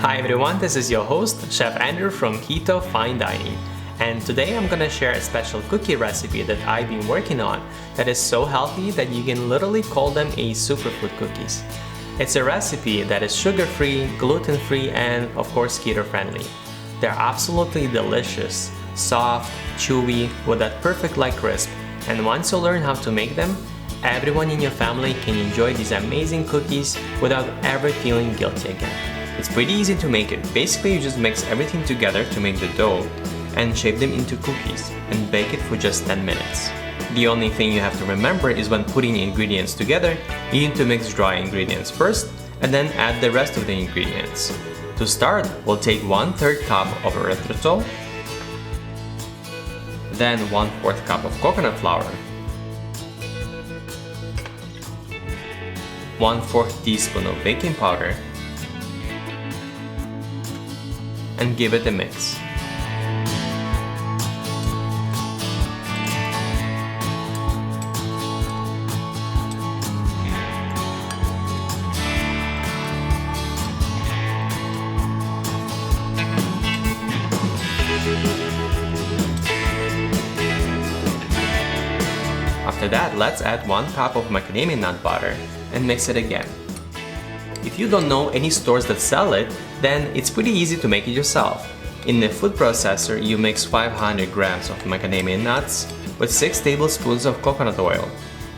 Hi everyone, this is your host, Chef Andrew from Keto Fine Dining. And today I'm gonna share a special cookie recipe that I've been working on that is so healthy that you can literally call them a superfood cookies. It's a recipe that is sugar-free, gluten-free, and of course keto-friendly. They're absolutely delicious, soft, chewy, with that perfect light crisp. And once you learn how to make them, everyone in your family can enjoy these amazing cookies without ever feeling guilty again. It's pretty easy to make it. Basically, you just mix everything together to make the dough and shape them into cookies and bake it for just 10 minutes. The only thing you have to remember is when putting ingredients together, you need to mix dry ingredients first and then add the rest of the ingredients. To start, we'll take 1/3 cup of erythritol, then 1/4 cup of coconut flour, 1/4 teaspoon of baking powder, and give it a mix. After that, let's add 1 cup of macadamia nut butter and mix it again. If you don't know any stores that sell it, then it's pretty easy to make it yourself. In the food processor, you mix 500 grams of macadamia nuts with 6 tablespoons of coconut oil.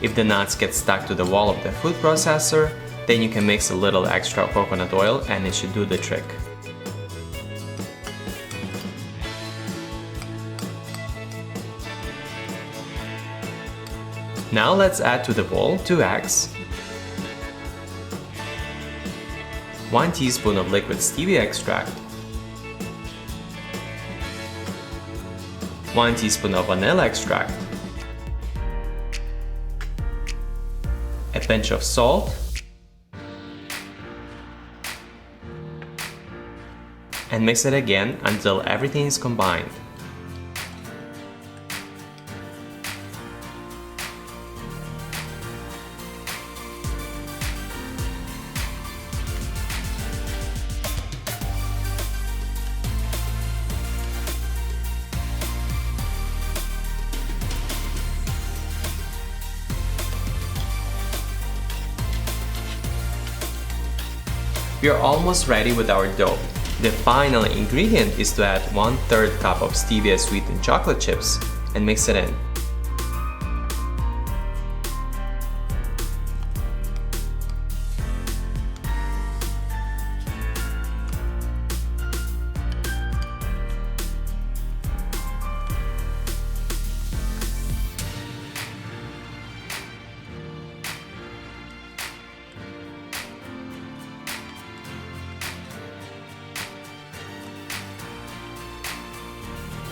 If the nuts get stuck to the wall of the food processor, then you can mix a little extra coconut oil and it should do the trick. Now let's add to the bowl 2 eggs, 1 teaspoon of liquid stevia extract, 1 teaspoon of vanilla extract, a pinch of salt, and mix it again until everything is combined. We are almost ready with our dough. The final ingredient is to add 1/3 cup of stevia sweetened chocolate chips and mix it in.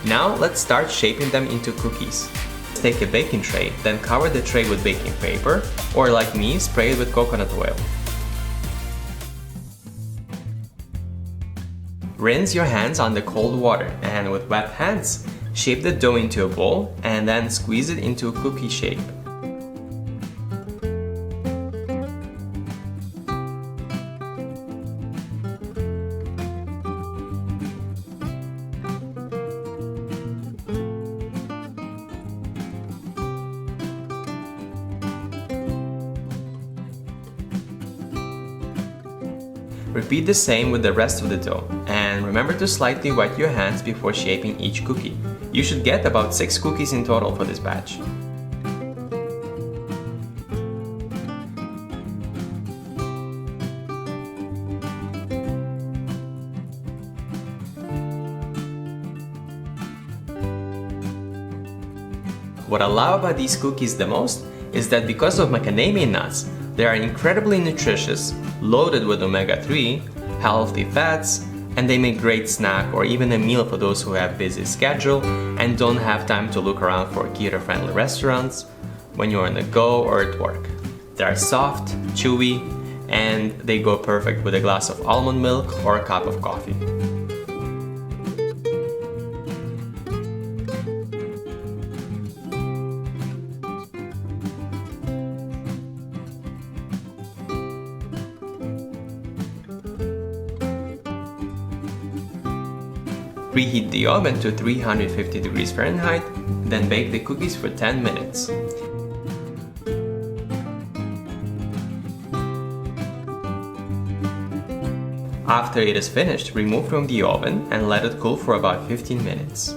Now let's start shaping them into cookies. Take a baking tray, then cover the tray with baking paper, or like me, spray it with coconut oil. Rinse your hands under cold water and with wet hands, shape the dough into a ball and then squeeze it into a cookie shape. Repeat the same with the rest of the dough, and remember to slightly wet your hands before shaping each cookie. You should get about 6 cookies in total for this batch. What I love about these cookies the most is that because of macadamia nuts, they are incredibly nutritious, loaded with omega-3, healthy fats, and they make great snack or even a meal for those who have busy schedule and don't have time to look around for keto-friendly restaurants when you're on the go or at work. They are soft, chewy, and they go perfect with a glass of almond milk or a cup of coffee. Preheat the oven to 350 degrees Fahrenheit, then bake the cookies for 10 minutes. After it is finished, remove from the oven and let it cool for about 15 minutes.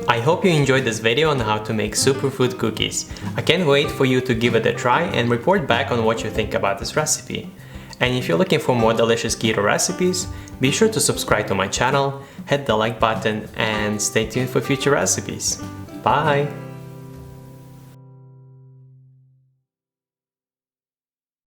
I hope you enjoyed this video on how to make superfood cookies. I can't wait for you to give it a try and report back on what you think about this recipe. And if you're looking for more delicious keto recipes, be sure to subscribe to my channel, hit the like button, and stay tuned for future recipes. Bye!